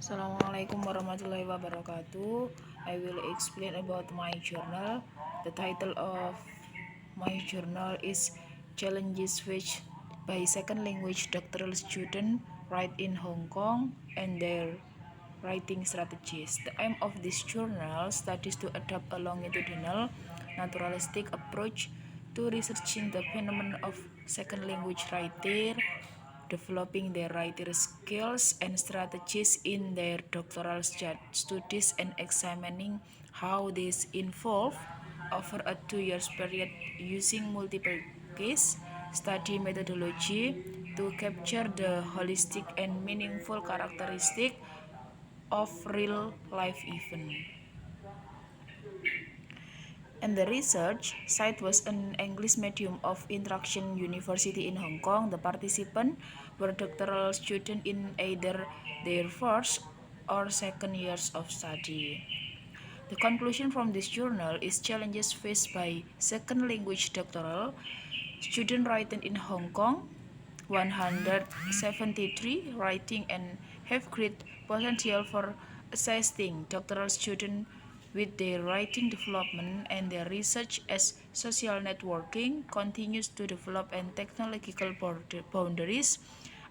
Assalamualaikum warahmatullahi wabarakatuh. I will explain about my journal. The title of my journal is Challenges Faced by Second Language Doctoral Students Write in Hong Kong and Their Writing Strategies. The aim of this journal studies to adopt a longitudinal, naturalistic approach to researching the phenomenon of second language writer, developing their writer skills and strategies in their doctoral studies and examining how this evolved over a 2 year period using multiple case study methodology to capture the holistic and meaningful characteristic of real life event. And the research site was an English medium of instruction university in Hong Kong. The participants were doctoral students in either their first or second years of study. The conclusion from this journal is challenges faced by second language doctoral students writing in Hong Kong, 173 writing and have great potential for assisting doctoral students with their writing development, and their research as social networking continues to develop and technological boundaries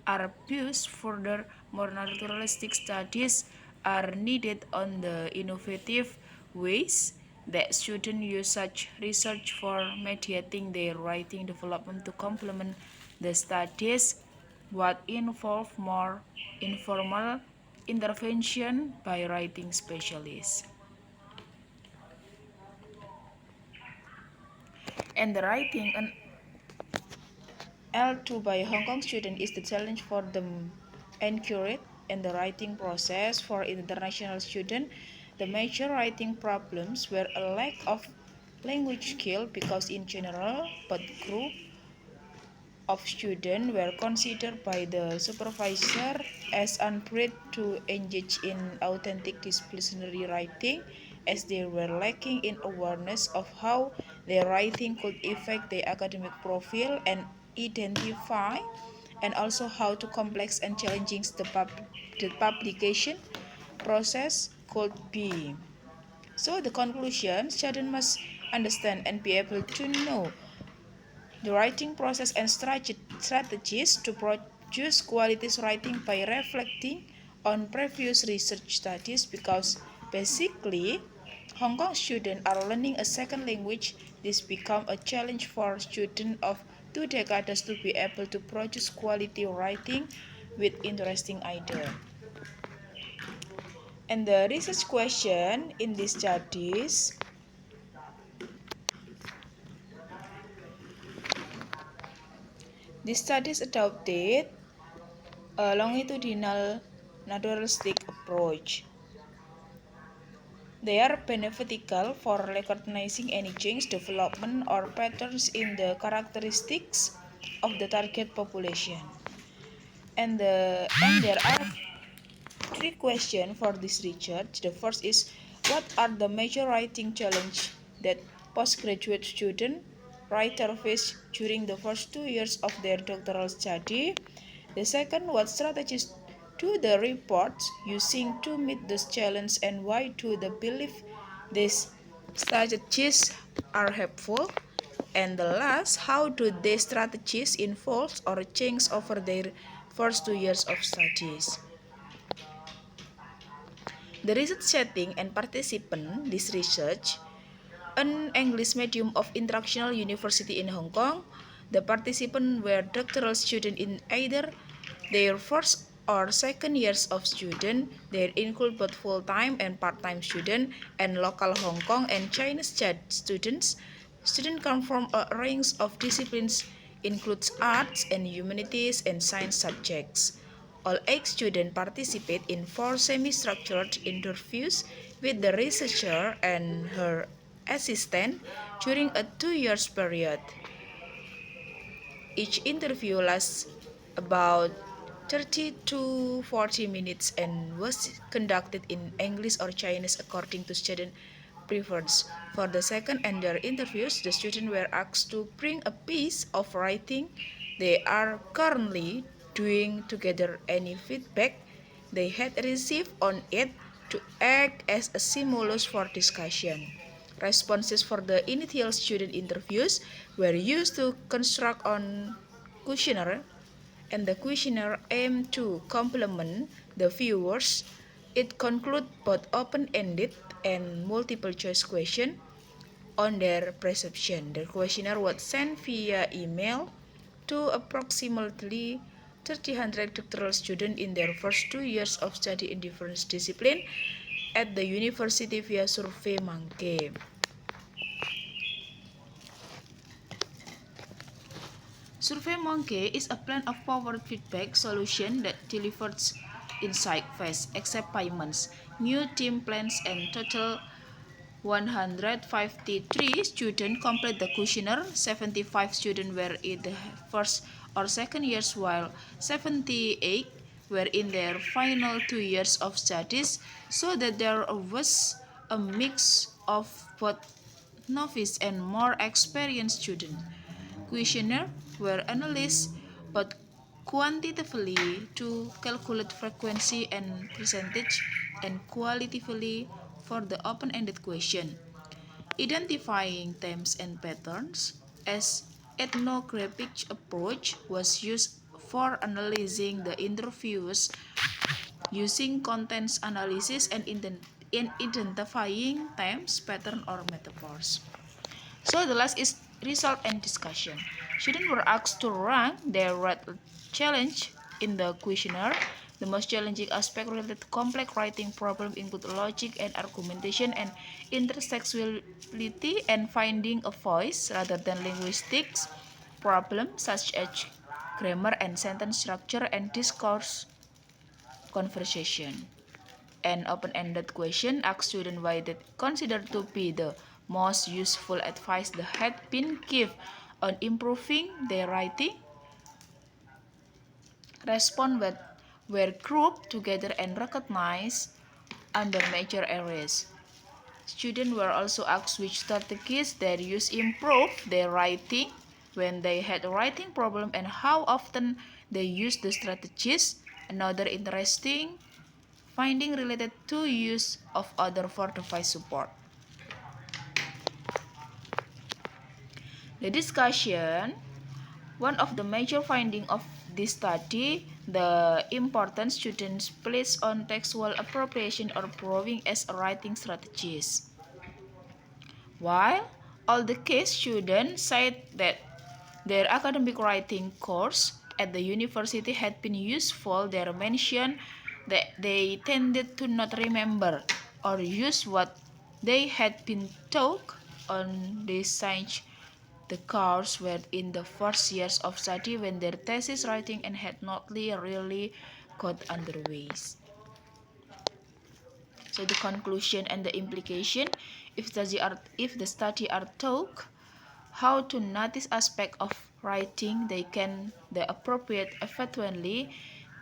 are pushed further. More naturalistic studies are needed on the innovative ways that students use such research for mediating their writing development to complement the studies what involve more informal intervention by writing specialists. And the writing an L2 by Hong Kong student is the challenge for the accurate and the writing process for international student. The major writing problems were a lack of language skill because in general both group of students were considered by the supervisor as unprepared to engage in authentic disciplinary writing, as they were lacking in awareness of how their writing could affect their academic profile and identify, and also how to complex and challenging the publication process could be. So the conclusion, students must understand and be able to know the writing process and strategies to produce quality writing by reflecting on previous research studies, because basically Hong Kong students are learning a second language. This become a challenge for students of 2 decades to be able to produce quality writing with interesting idea. And the research question in these studies, adopted a longitudinal naturalistic approach. They are beneficial for recognizing any change, development, or patterns in the characteristics of the target population. And there are three questions for this research. The first is, what are the major writing challenges that postgraduate student writer face during the first 2 years of their doctoral study? The second, what strategies do the reports using to meet this challenge, and why do they believe these strategies are helpful? And the last, how do these strategies evolve or change over their first 2 years of studies? The research setting and participant, this research, an English medium of instructional university in Hong Kong. The participants were doctoral students in either their first or second years of student. They include both full-time and part-time students and local Hong Kong and Chinese students. Students come from a range of disciplines, includes arts and humanities and science subjects. All 8 students participate in 4 semi-structured interviews with the researcher and her assistant during a 2 year period. Each interview lasts about 30 to 40 minutes and was conducted in English or Chinese according to student preference. For the second and third interviews, the students were asked to bring a piece of writing they are currently doing together. Any feedback they had received on it to act as a stimulus for discussion. Responses for the initial student interviews were used to construct on questionnaire, and the questionnaire aimed to complement the viewers. It concluded both open-ended and multiple-choice questions on their perception. The questionnaire was sent via email to approximately 300 doctoral students in their first 2 years of study in different disciplines at the university via SurveyMonkey. SurveyMonkey is a plan of powered feedback solution that delivers insight fast, accept payments, new team plans, and total 153 students complete the questionnaire. 75 students were in the first or second years, while 78 were in their final 2 years of studies, so that there was a mix of both novice and more experienced students. Questionnaires were analyzed both quantitatively to calculate frequency and percentage, and qualitatively for the open-ended question, identifying themes and patterns. As ethnographic approach was used for analyzing the interviews using contents analysis and in identifying themes, pattern, or metaphors. So the last is result and discussion. Students were asked to rank their challenge in the questionnaire. The most challenging aspect related to complex writing problems include logic and argumentation and intersexuality and finding a voice rather than linguistics problems such as grammar and sentence structure and discourse conversation. An open-ended question asks students why they consider to be the most useful advice that had been given on improving their writing. Responses were grouped together and recognized under major areas. Students were also asked which strategies they used to improve their writing when they had a writing problem and how often they used the strategies. Another interesting finding related to use of other for device support. The discussion, one of the major findings of this study, the importance students place on textual appropriation or borrowing as a writing strategies. While all the case students said that their academic writing course at the university had been useful, they mentioned that they tended to not remember or use what they had been taught on this science. The course were in the first years of study when their thesis writing and had not really got underway. So the conclusion and the implication, if the study are taught how to notice aspect of writing, they can the appropriate eventually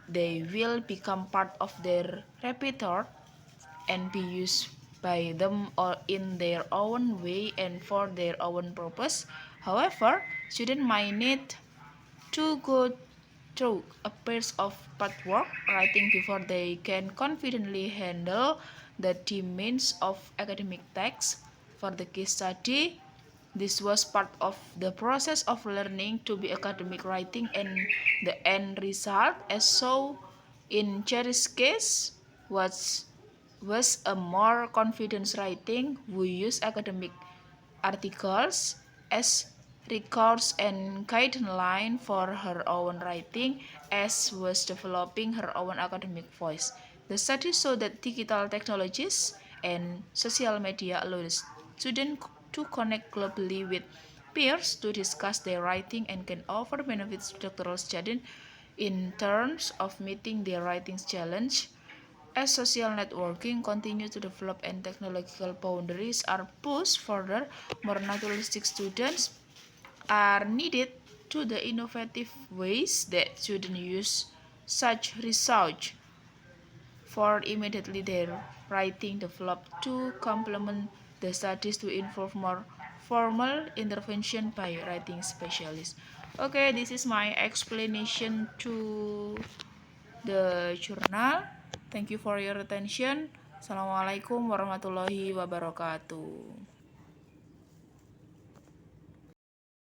they will become part of their repertoire and be used by them or in their own way and for their own purpose. However, students might need to go through a phase of pathwork writing before they can confidently handle the demands of academic text. For the case study, this was part of the process of learning to be academic writing, and the end result, as so in Cherry's case, was a more confident writing who used academic articles as records and guideline for her own writing, as was developing her own academic voice. The study showed that digital technologies and social media allow students to connect globally with peers to discuss their writing and can offer benefits to doctoral students in terms of meeting their writing challenge. As social networking continues to develop and technological boundaries are pushed further, more naturalistic students are needed to the innovative ways that students use such research for immediately their writing developed to complement the studies to involve more formal intervention by writing specialists. Okay, this is my explanation to the journal. Thank you for your attention. Assalamualaikum warahmatullahi wabarakatuh.